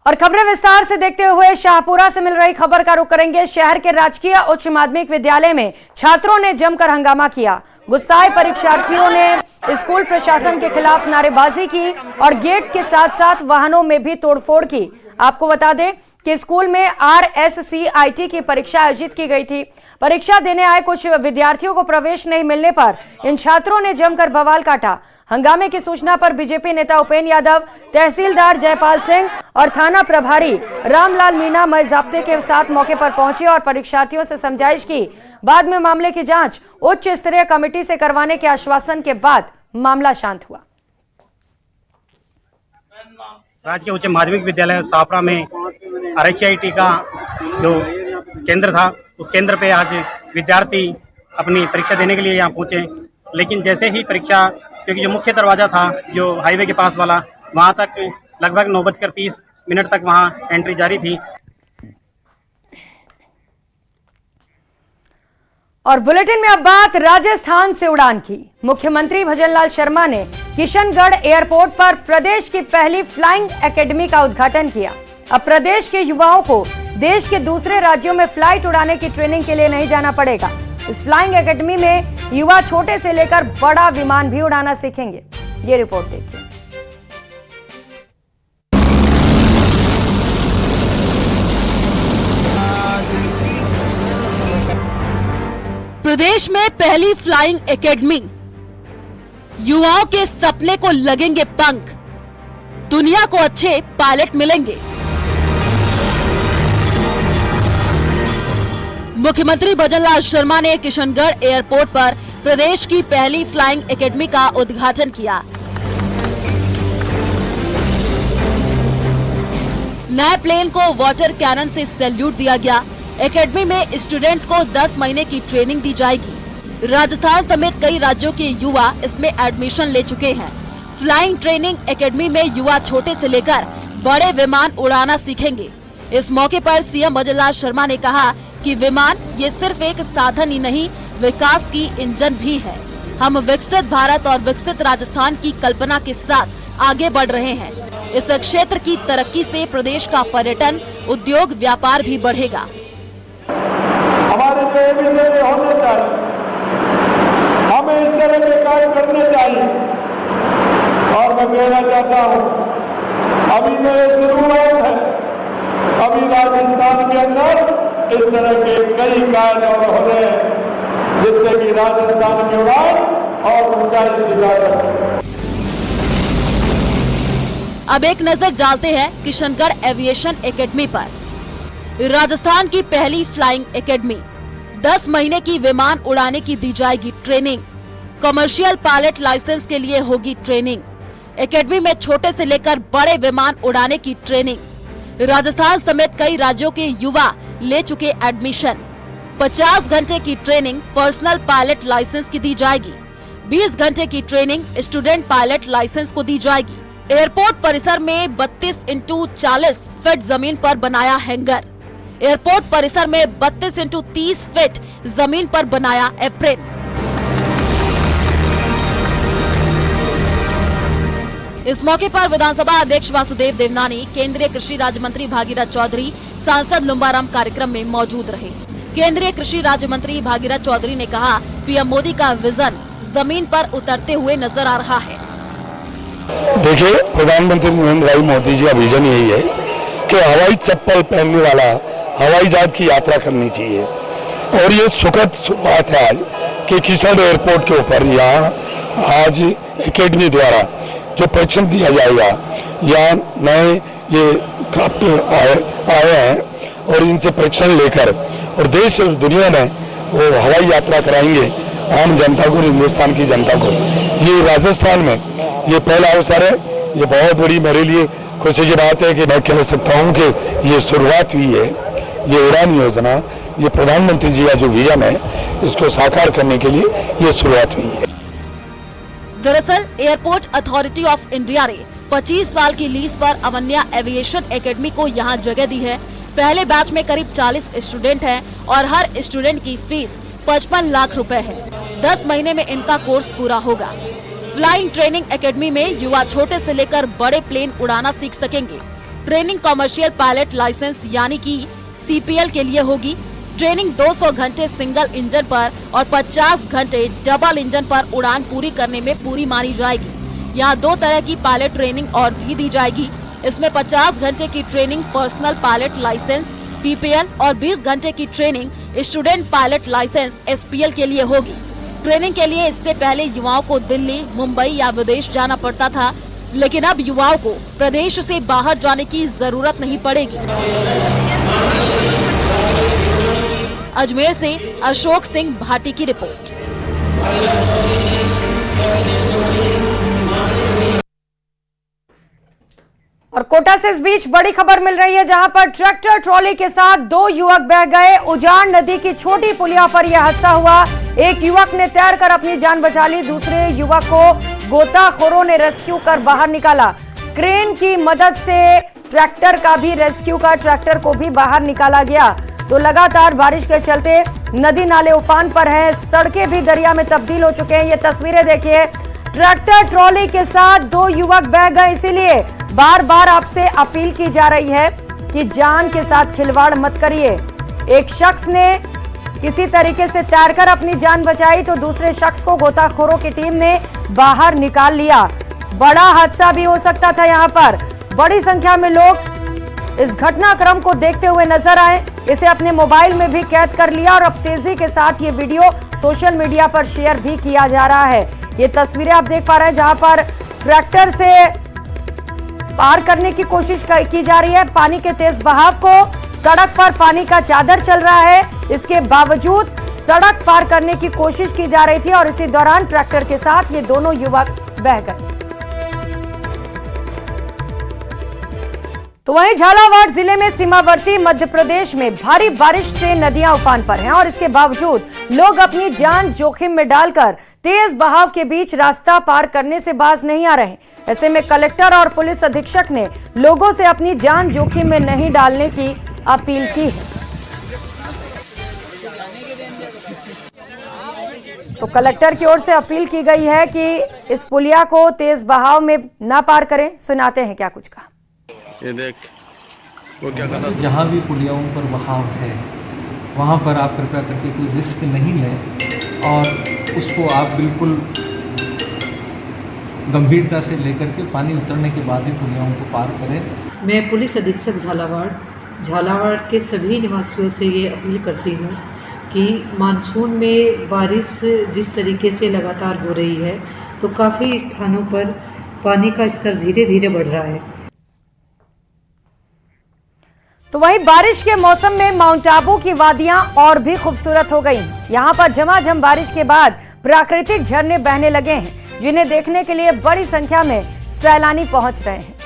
और खबरें विस्तार से देखते हुए शाहपुरा से मिल रही खबर का रुख करेंगे। शहर के राजकीय उच्च माध्यमिक विद्यालय में छात्रों ने जमकर हंगामा किया। गुस्साए परीक्षार्थियों ने स्कूल प्रशासन के खिलाफ नारेबाजी की और गेट के साथ साथ वाहनों में भी तोड़फोड़ की। आपको बता दें कि स्कूल में RSCIT की परीक्षा आयोजित की गई थी। परीक्षा देने आए कुछ विद्यार्थियों को प्रवेश नहीं मिलने पर इन छात्रों ने जमकर बवाल काटा। हंगामे की सूचना पर बीजेपी नेता उपेंद्र यादव, तहसीलदार जयपाल सिंह और थाना प्रभारी रामलाल मीणा मई ज़ाब्ते के साथ मौके पर पहुंचे और परीक्षार्थियों से समझाइश की। बाद में मामले की जांच उच्च स्तरीय कमेटी से करवाने के आश्वासन के बाद मामला शांत हुआ। राजकीय उच्च माध्यमिक विद्यालय शाहपुरा में RSCIT का जो केंद्र था, उस केंद्र पे आज विद्यार्थी अपनी परीक्षा देने के लिए यहाँ पहुँचे। लेकिन जैसे ही परीक्षा, क्योंकि जो मुख्य दरवाज़ा था जो हाईवे के पास वाला, वहाँ तक लगभग 9:30 तक वहाँ एंट्री जारी थी। और बुलेटिन में अब बात राजस्थान से उड़ान की। मुख्यमंत्री भजनलाल शर्मा ने किशनगढ़ एयरपोर्ट पर प्रदेश की पहली फ्लाइंग एकेडमी का उद्घाटन किया। अब प्रदेश के युवाओं को देश के दूसरे राज्यों में फ्लाइट उड़ाने की ट्रेनिंग के लिए नहीं जाना पड़ेगा। इस फ्लाइंग एकेडमी में युवा छोटे से लेकर बड़ा विमान भी उड़ाना सीखेंगे। ये रिपोर्ट देखिए। प्रदेश में पहली फ्लाइंग एकेडमी, युवाओं के सपने को लगेंगे पंख, दुनिया को अच्छे पायलट मिलेंगे। मुख्यमंत्री भजनलाल शर्मा ने किशनगढ़ एयरपोर्ट पर प्रदेश की पहली फ्लाइंग एकेडमी का उद्घाटन किया। नए प्लेन को वाटर कैनन से सैल्यूट दिया गया। एकेडमी में स्टूडेंट्स को 10 महीने की ट्रेनिंग दी जाएगी। राजस्थान समेत कई राज्यों के युवा इसमें एडमिशन ले चुके हैं। फ्लाइंग ट्रेनिंग एकेडमी में युवा छोटे से लेकर बड़े विमान उड़ाना सीखेंगे। इस मौके पर सीएम भजनलाल शर्मा ने कहा कि विमान ये सिर्फ एक साधन ही नहीं, विकास की इंजन भी है। हम विकसित भारत और विकसित राजस्थान की कल्पना के साथ आगे बढ़ रहे हैं। इस क्षेत्र की तरक्की से प्रदेश का पर्यटन, उद्योग, व्यापार भी बढ़ेगा। हमारे जो होने चाहिए, हमें इस तरह के कार्य करने चाहिए। और मैं कहना चाहता हूँ, अभी तो ये शुरुआत है। अभी राजस्थान के अंदर इस तरह के कई कार्य और हो रहे हैं, जिससे कि राजस्थान की उड़ान और ऊंचाई से जा सके। अब एक नजर डालते हैं किशनगढ़ एविएशन एकेडमी पर। राजस्थान की पहली फ्लाइंग एकेडमी, 10 महीने की विमान उड़ाने की दी जाएगी ट्रेनिंग। कमर्शियल पायलट लाइसेंस के लिए होगी ट्रेनिंग। एकेडमी में छोटे से लेकर बड़े विमान उड़ाने की ट्रेनिंग। राजस्थान समेत कई राज्यों के युवा ले चुके एडमिशन। 50 घंटे की ट्रेनिंग पर्सनल पायलट लाइसेंस की दी जाएगी। 20 घंटे की ट्रेनिंग स्टूडेंट पायलट लाइसेंस को दी जाएगी। एयरपोर्ट परिसर में 32x40 फीट जमीन पर बनाया हैंगर। एयरपोर्ट परिसर में 32x30 फीट जमीन पर बनाया एप्रेन। इस मौके पर विधानसभा अध्यक्ष वासुदेव देवनानी, केंद्रीय कृषि राज्य मंत्री भागीरथ चौधरी, सांसद लुम्बाराम कार्यक्रम में मौजूद रहे। केंद्रीय कृषि राज्य मंत्री भागीरथ चौधरी ने कहा, पीएम मोदी का विजन जमीन पर उतरते हुए नजर आ रहा है। देखिए, प्रधानमंत्री नरेंद्र भाई मोदी जी का विजन यही है कि हवाई चप्पल पहनने वाला हवाई जहाज की यात्रा करनी चाहिए। और ये सुखद शुरुआत है आज कि किशनगढ़ एयरपोर्ट के ऊपर यहाँ आज एकेडमी द्वारा जो प्रशिक्षण दिया जाएगा, यहाँ नए ये क्राफ्ट आए हैं और इनसे प्रशिक्षण लेकर और देश और दुनिया में वो हवाई यात्रा कराएंगे आम जनता को, हिंदुस्तान की जनता को। ये राजस्थान में ये पहला अवसर है। ये बहुत बड़ी मेरे लिए खुशी की बात है कि मैं कह सकता हूँ कि ये शुरुआत हुई है। ये उड़ान योजना, ये प्रधानमंत्री जी का जो विजन है, इसको साकार करने के लिए ये शुरुआत हुई है। दरअसल एयरपोर्ट अथॉरिटी ऑफ इंडिया ने 25 साल की लीज पर अवन्या एविएशन एकेडमी को यहाँ जगह दी है। पहले बैच में करीब 40 स्टूडेंट हैं और हर स्टूडेंट की फीस 55 लाख रुपए है। 10 महीने में इनका कोर्स पूरा होगा। फ्लाइंग ट्रेनिंग एकेडमी में युवा छोटे से लेकर बड़े प्लेन उड़ाना सीख सकेंगे। ट्रेनिंग कमर्शियल पायलट लाइसेंस यानी कि CPL के लिए होगी। ट्रेनिंग 200 घंटे सिंगल इंजन पर और 50 घंटे डबल इंजन पर उड़ान पूरी करने में पूरी मानी जाएगी। यहाँ 2 तरह की पायलट ट्रेनिंग और भी दी जाएगी। इसमें 50 घंटे की training personal pilot license PPL और 20 घंटे की training student pilot license SPL के लिए होगी। ट्रेनिंग के लिए इससे पहले युवाओं को दिल्ली, मुंबई या विदेश जाना पड़ता था, लेकिन अब युवाओं को प्रदेश से बाहर जाने की जरूरत नहीं पड़ेगी। अजमेर से अशोक सिंह भाटी की रिपोर्ट। और कोटा से इस बीच बड़ी खबर मिल रही है, जहां पर ट्रैक्टर ट्रॉली के साथ 2 युवक बह गए। उजान नदी की छोटी पुलिया पर यह हादसा हुआ। एक युवक ने तैरकर अपनी जान बचा ली, दूसरे युवक को गोताखोरों ने रेस्क्यू कर बाहर निकाला। क्रेन की मदद से ट्रैक्टर का भी रेस्क्यू कर ट्रैक्टर को भी बाहर निकाला गया। तो लगातार बारिश के चलते नदी नाले उफान पर हैं, सड़कें भी दरिया में तब्दील हो चुके हैं। ये तस्वीरें देखिए, ट्रैक्टर ट्रॉली के साथ 2 युवक बह गए। इसीलिए बार बार आपसे अपील की जा रही है कि जान के साथ खिलवाड़ मत करिए। एक शख्स ने किसी तरीके से तैरकर अपनी जान बचाई, तो दूसरे शख्स को गोताखोरों की टीम ने बाहर निकाल लिया। बड़ा हादसा भी हो सकता था। यहाँ पर बड़ी संख्या में लोग इस घटनाक्रम को देखते हुए नजर आए। इसे अपने मोबाइल में भी कैद कर लिया और अब तेजी के साथ ये वीडियो सोशल मीडिया पर शेयर भी किया जा रहा है। ये तस्वीरें आप देख पा रहे हैं, जहां पर ट्रैक्टर से पार करने की कोशिश की जा रही है। पानी के तेज बहाव को, सड़क पर पानी का चादर चल रहा है, इसके बावजूद सड़क पार करने की कोशिश की जा रही थी और इसी दौरान ट्रैक्टर के साथ ये दोनों युवक बह गए। तो वहीं झालावाड़ जिले में सीमावर्ती मध्य प्रदेश में भारी बारिश से नदियां उफान पर हैं और इसके बावजूद लोग अपनी जान जोखिम में डालकर तेज बहाव के बीच रास्ता पार करने से बाज नहीं आ रहे। ऐसे में कलेक्टर और पुलिस अधीक्षक ने लोगों से अपनी जान जोखिम में नहीं डालने की अपील की है। तो कलेक्टर की ओर से अपील की गई है कि इस पुलिया को तेज बहाव में ना पार करें। सुनाते हैं क्या कुछ कहा। ये देख, वो क्या कहता है? जहाँ भी पुलियाओं पर बहाव है वहाँ पर आप कृपया करके कोई रिस्क नहीं लें और उसको आप बिल्कुल गंभीरता से लेकर के पानी उतरने के बाद ही पुलियाओं को पार करें। मैं पुलिस अधीक्षक झालावाड़ के सभी निवासियों से ये अपील करती हूँ कि मानसून में बारिश जिस तरीके से लगातार हो रही है, तो काफ़ी स्थानों पर पानी का स्तर धीरे धीरे बढ़ रहा है। तो वहीं बारिश के मौसम में माउंट आबू की वादियां और भी खूबसूरत हो गई। यहां पर झमाझम बारिश के बाद प्राकृतिक झरने बहने लगे हैं, जिन्हें देखने के लिए बड़ी संख्या में सैलानी पहुंच रहे हैं।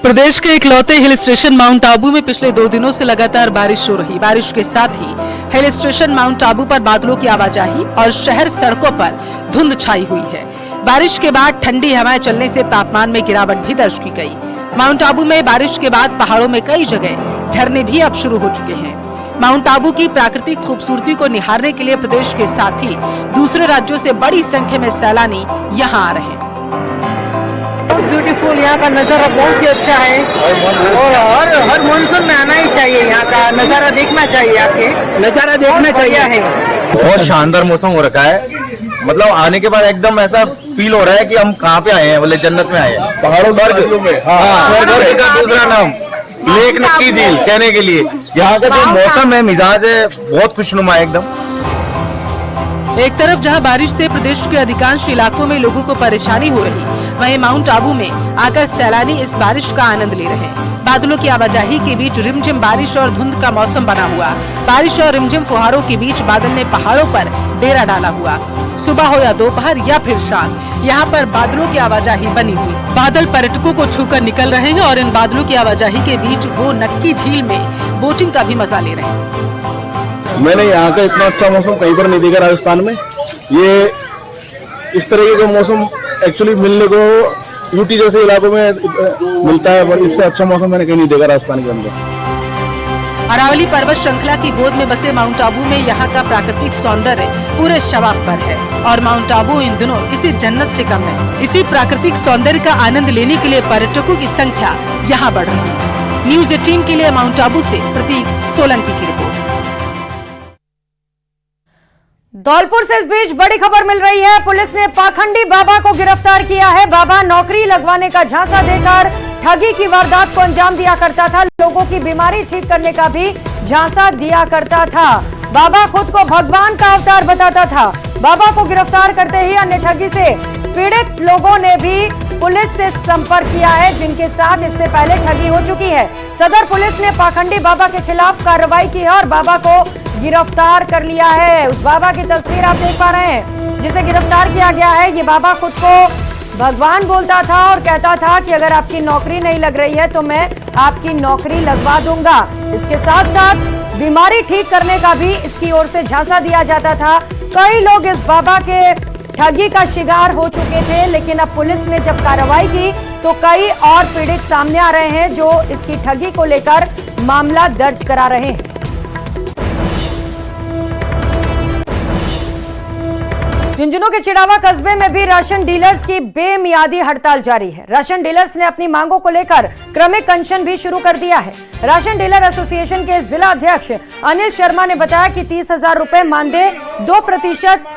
प्रदेश के इकलौते हिल स्टेशन माउंट आबू में पिछले 2 दिनों से लगातार बारिश हो रही। बारिश के साथ ही हिल स्टेशन माउंट आबू पर बादलों की आवाजाही और शहर सड़कों पर धुंध छाई हुई है। बारिश के बाद ठंडी हवाएं चलने से तापमान में गिरावट भी दर्ज की गई। माउंट आबू में बारिश के बाद पहाड़ों में कई जगह झरने भी अब शुरू हो चुके हैं। माउंट आबू की प्राकृतिक खूबसूरती को निहारने के लिए प्रदेश के साथ ही दूसरे राज्यों से बड़ी संख्या में सैलानी यहाँ आ रहे हैं। ब्यूटीफुल, यहाँ का नज़ारा बहुत ही अच्छा है और हर मानसून में आना ही चाहिए। यहाँ का नज़ारा देखना चाहिए, आके नज़ारा देखना चाहिए है। बहुत शानदार मौसम हो रखा है, मतलब आने के बाद एकदम ऐसा फील हो रहा है कि हम कहाँ पे आए हैं, बोले जन्नत में आए हैं। पहाड़ों स्वर्ग में, स्वर्ग का दूसरा नाम लेक नक्की झील कहने के लिए। यहाँ का जो मौसम है, मिजाज है, बहुत खुशनुमा है एकदम। एक तरफ जहां बारिश से प्रदेश के अधिकांश इलाकों में लोगों को परेशानी हो रही, वहीं माउंट आबू में आकर सैलानी इस बारिश का आनंद ले रहे हैं। बादलों की आवाजाही के बीच रिमझिम बारिश और धुंध का मौसम बना हुआ। बारिश और रिमझिम फुहारों के बीच बादल ने पहाड़ों पर डेरा डाला हुआ। सुबह हो या दोपहर या फिर शाम, यहाँ पर बादलों की आवाजाही बनी हुई। बादल पर्यटकों को छूकर निकल रहे हैं और इन बादलों की आवाजाही के बीच वो नक्की झील में बोटिंग का भी मजा ले रहे हैं। मैंने यहाँ का इतना अच्छा मौसम कहीं पर नहीं देखा राजस्थान में। ये इस तरह का मौसम एक्चुअली मिलने को यूटी जैसे इलाकों में मिलता है, पर इससे अच्छा मौसम मैंने कहीं नहीं देखा राजस्थान के अंदर। अरावली पर्वत श्रृंखला की गोद में बसे माउंट आबू में यहाँ का प्राकृतिक सौंदर्य पूरे शबाब पर है और माउंट आबू इन दिनों किसी जन्नत से कम है। इसी प्राकृतिक सौंदर्य का आनंद लेने के लिए पर्यटकों की संख्या यहाँ बढ़ रही है। न्यूज़ 18 के लिए माउंट आबू से प्रतीक सोलंकी की रिपोर्ट। धौलपुर से इस बीच बड़ी खबर मिल रही है। पुलिस ने पाखंडी बाबा को गिरफ्तार किया है। बाबा नौकरी लगवाने का झांसा देकर ठगी की वारदात को अंजाम दिया करता था। लोगों की बीमारी ठीक करने का भी झांसा दिया करता था। बाबा खुद को भगवान का अवतार बताता था। बाबा को गिरफ्तार करते ही अन्य ठगी से पीड़ित लोगों ने भी पुलिस से संपर्क किया है, जिनके साथ इससे पहले ठगी हो चुकी है। सदर पुलिस ने पाखंडी बाबा के खिलाफ कार्रवाई की है और बाबा को गिरफ्तार कर लिया है। उस बाबा की तस्वीर आप देख पा रहे हैं जिसे गिरफ्तार किया गया है। ये बाबा खुद को भगवान बोलता था और कहता था कि अगर आपकी नौकरी नहीं लग रही है तो मैं आपकी नौकरी लगवा दूंगा। इसके साथ साथ बीमारी ठीक करने का भी इसकी ओर से झांसा दिया जाता था। कई लोग इस बाबा के ठगी का शिकार हो चुके थे, लेकिन अब पुलिस ने जब कार्रवाई की तो कई और पीड़ित सामने आ रहे हैं जो इसकी ठगी को लेकर मामला दर्ज करा रहे हैं। झुंझुनू के चिड़ावा कस्बे में भी राशन डीलर्स की बेमियादी हड़ताल जारी है। राशन डीलर्स ने अपनी मांगों को लेकर क्रमिक अनशन भी शुरू कर दिया है। राशन डीलर एसोसिएशन के जिला अध्यक्ष अनिल शर्मा ने बताया कि 30,000 रुपए मानदेय, 2%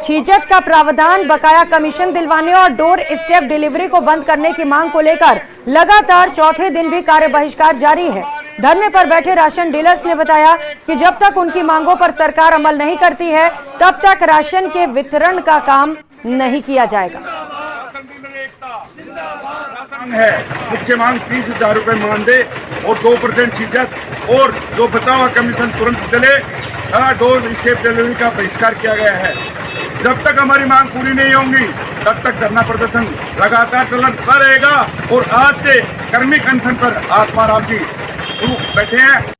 छीजत का प्रावधान, बकाया कमीशन दिलवाने और डोर स्टेप डिलीवरी को बंद करने की मांग को लेकर लगातार चौथे दिन भी कार्य बहिष्कार जारी है। धरने पर बैठे राशन डीलर्स ने बताया कि जब तक उनकी मांगों पर सरकार अमल नहीं करती है तब तक राशन के वितरण का काम नहीं किया जाएगा। है मुख्य मांग 30,000 रुपए मानदेय और 2% छीजत और जो बचा हुआ कमीशन तुरंत दिले, डोर स्टेप डिलीवरी का बहिष्कार किया गया है। जब तक हमारी मांग पूरी नहीं होंगी तब तक धरना प्रदर्शन लगातार चलता रहेगा और आज से कर्मिक अनशन पर आत्माराम जी बैठे हैं।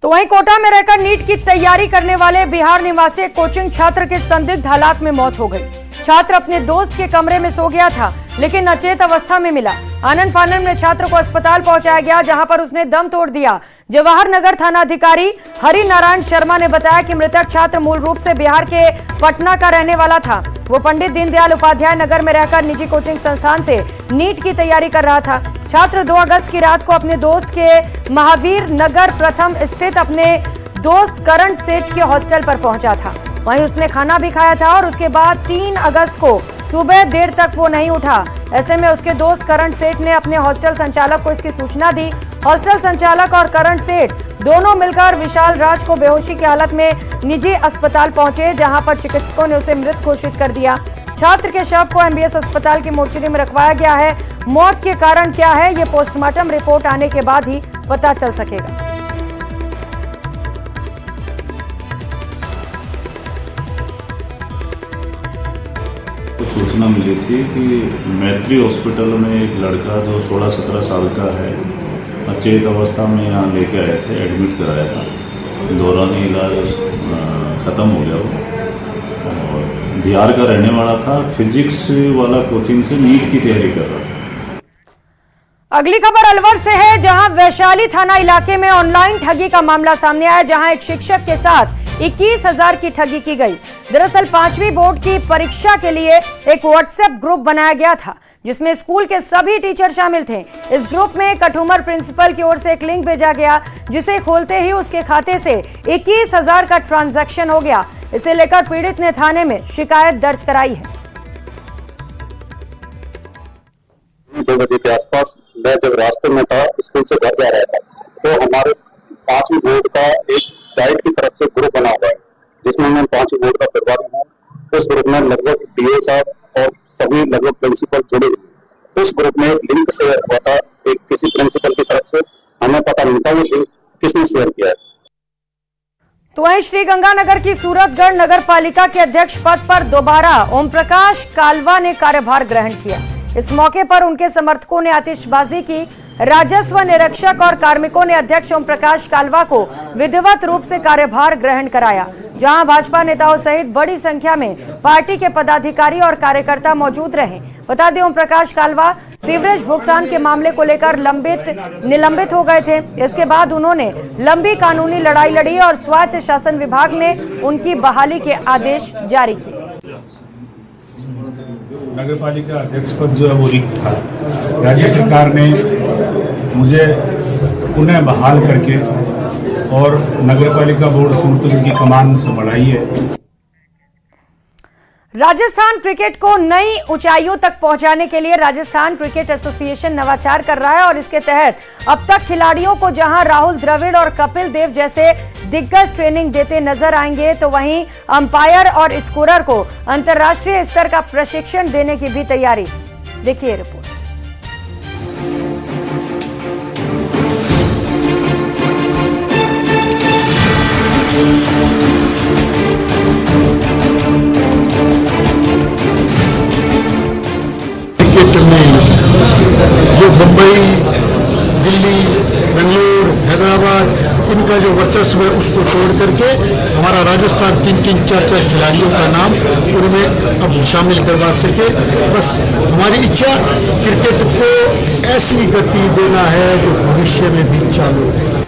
तो वहीं कोटा में रहकर नीट की तैयारी करने वाले बिहार निवासी कोचिंग छात्र की संदिग्ध हालात में मौत हो गई। छात्र अपने दोस्त के कमरे में सो गया था लेकिन अचेत अवस्था में मिला। आनंद फानन में छात्र को अस्पताल पहुंचाया गया जहां पर उसने दम तोड़ दिया। जवाहर नगर थानाधिकारी हरि नारायण शर्मा ने बताया कि मृतक छात्र मूल रूप से बिहार के पटना का रहने वाला था। वो पंडित दीनदयाल उपाध्याय नगर में रहकर निजी कोचिंग संस्थान से नीट की तैयारी कर रहा था। छात्र 2 अगस्त की रात को अपने दोस्त के महावीर नगर प्रथम स्थित अपने दोस्त करण सेठ के हॉस्टल पर पहुंचा था। वहीं उसने खाना भी खाया था और उसके बाद 3 अगस्त को सुबह देर तक वो नहीं उठा। ऐसे में उसके दोस्त करण सेठ ने अपने हॉस्टल संचालक को इसकी सूचना दी। हॉस्टल संचालक और करण सेठ दोनों मिलकर विशाल राज को बेहोशी की हालत में निजी अस्पताल पहुंचे जहां पर चिकित्सकों ने उसे मृत घोषित कर दिया। छात्र के शव को एमबीएस अस्पताल की मोर्चरी में रखवाया गया है। मौत के कारण क्या है ये पोस्टमार्टम रिपोर्ट आने के बाद ही पता चल सकेगा। सूचना मिली थी कि मैत्री हॉस्पिटल में एक लड़का जो 16-17 साल का है अचेत अवस्था में यहाँ लेके आए थे, एडमिट कराया था। दौरान इलाज ख़त्म हो गया वो और बिहार का रहने वाला था। फिजिक्स वाला कोचिंग से नीट की तैयारी कर रहा था। अगली खबर अलवर से है जहां वैशाली थाना इलाके में ऑनलाइन ठगी का मामला सामने आया जहां एक शिक्षक के साथ 21,000 की ठगी की गई। दरअसल 5वीं बोर्ड की परीक्षा के लिए एक व्हाट्सएप ग्रुप बनाया गया था जिसमें स्कूल के सभी टीचर शामिल थे। इस ग्रुप में कठुमर प्रिंसिपल की ओर से एक लिंक भेजा गया जिसे खोलते ही उसके खाते से 21,000 का ट्रांजैक्शन हो गया। इसे लेकर पीड़ित ने थाने में शिकायत दर्ज कराई है। 2 बजे के आसपास मैं जब रास्ते में था स्कूल से घर जा रहा था तो हमारे 5वीं बोर्ड का एक गाइड की तरफ से ग्रुप बना हुआ है जिसमें मैं 5वीं बोर्ड का प्रभारी हूँ। उस ग्रुप में लगभग डीओ साहब और सभी लगभग प्रिंसिपल जुड़े हुए। उस ग्रुप में लिंक शेयर हुआ था एक किसी प्रिंसिपल की तरफ से, हमें पता नहीं था वो लिंक किसने शेयर किया है। तो वहीं श्रीगंगानगर की सूरतगढ़ नगर पालिका के अध्यक्ष पद पर दोबारा ओम प्रकाश कालवा ने कार्यभार ग्रहण किया। इस मौके पर उनके समर्थकों ने आतिशबाजी की। राजस्व निरीक्षक और कार्मिकों ने अध्यक्ष ओम प्रकाश कालवा को विधिवत रूप से कार्यभार ग्रहण कराया, जहां भाजपा नेताओं सहित बड़ी संख्या में पार्टी के पदाधिकारी और कार्यकर्ता मौजूद रहे। बता दें, ओम प्रकाश कालवा सीवरेज भुगतान के मामले को लेकर निलंबित हो गए थे। इसके बाद उन्होंने लंबी कानूनी लड़ाई लड़ी और स्वायत्त शासन विभाग ने उनकी बहाली के आदेश जारी किए। नगर पालिका अध्यक्ष पद जो है वो रिक्त था। राज्य सरकार ने मुझे पुनः बहाल करके और नगर पालिका बोर्ड सूरतगढ़ की कमान संभाली है। राजस्थान क्रिकेट को नई ऊंचाइयों तक पहुंचाने के लिए राजस्थान क्रिकेट एसोसिएशन नवाचार कर रहा है और इसके तहत अब तक खिलाड़ियों को जहां राहुल द्रविड़ और कपिल देव जैसे दिग्गज ट्रेनिंग देते नजर आएंगे, तो वहीं अंपायर और स्कोरर को अंतर्राष्ट्रीय स्तर का प्रशिक्षण देने की भी तैयारी। देखिए रिपोर्ट। जो मुंबई, दिल्ली, बेंगलुरु, हैदराबाद इनका जो वर्चस्व है उसको तोड़ करके हमारा राजस्थान 3-3, 4-4 खिलाड़ियों का नाम उनमें अब शामिल करवा सके। बस हमारी इच्छा क्रिकेट को ऐसी गति देना है जो भविष्य में भी चालू है।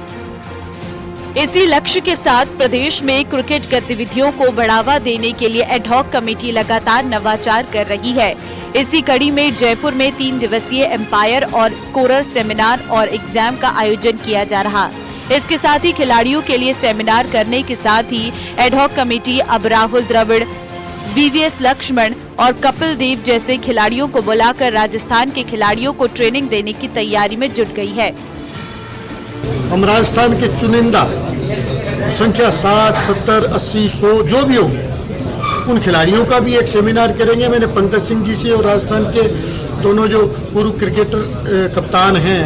इसी लक्ष्य के साथ प्रदेश में क्रिकेट गतिविधियों को बढ़ावा देने के लिए एडहॉक कमेटी लगातार नवाचार कर रही है। इसी कड़ी में जयपुर में 3 दिवसीय एम्पायर और स्कोरर सेमिनार और एग्जाम का आयोजन किया जा रहा। इसके साथ ही खिलाड़ियों के लिए सेमिनार करने के साथ ही एडहॉक कमेटी अब राहुल द्रविड़, वीवीएस लक्ष्मण और कपिल देव जैसे खिलाड़ियों को बुलाकर राजस्थान के खिलाड़ियों को ट्रेनिंग देने की तैयारी में जुट गई है। हम राजस्थान के चुनिंदा संख्या 60, 70, 80, 100 जो भी होगी उन खिलाड़ियों का भी एक सेमिनार करेंगे। मैंने पंकज सिंह जी से और राजस्थान के दोनों जो पूर्व क्रिकेटर कप्तान हैं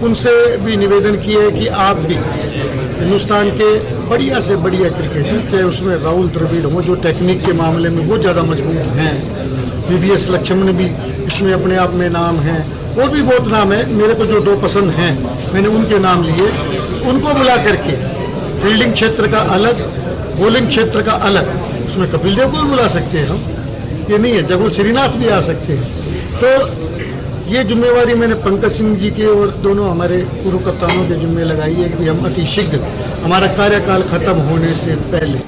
उनसे भी निवेदन किया है कि आप भी हिंदुस्तान के बढ़िया से बढ़िया क्रिकेटर, चाहे उसमें राहुल द्रविड़ हो जो टेक्निक के मामले में बहुत ज़्यादा मजबूत हैं, वीवीएस लक्ष्मण भी इसमें अपने आप में नाम हैं, और भी बहुत नाम है। मेरे को जो 2 पसंद हैं मैंने उनके नाम लिए, उनको बुला करके फील्डिंग क्षेत्र का अलग, बॉलिंग क्षेत्र का अलग, उसमें कपिल देव को बुला सकते हैं हम, ये नहीं है, जगुल श्रीनाथ भी आ सकते हैं। तो ये जिम्मेवारी मैंने पंकज सिंह जी के और दोनों हमारे पूर्व कप्तानों के जिम्मे लगाई है कि हम अति शीघ्र हमारा कार्यकाल खत्म होने से पहले